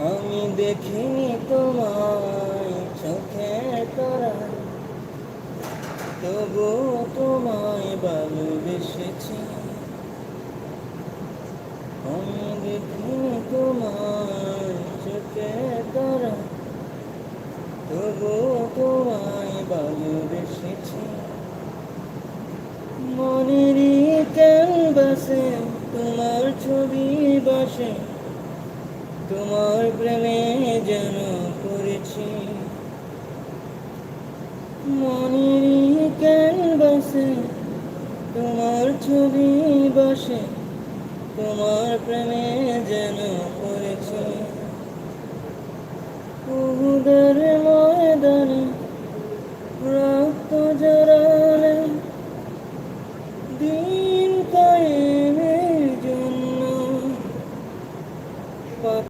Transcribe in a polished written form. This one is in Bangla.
আমি দেখিনি তোমায় চোখের তারায়, তবু তোমায় ভালোবেসেছি। আমি দেখিনি তোমায় চোখের তারায়, তবু তোমায় ভালোবেসেছি। মনেরই ক্যানভাসে তোমার ছবি বসে, তোমার প্রেমে যেন পড়েছি। মনেরই ক্যানভাসে তোমার ছবি বসে, তোমার প্রেমে যেন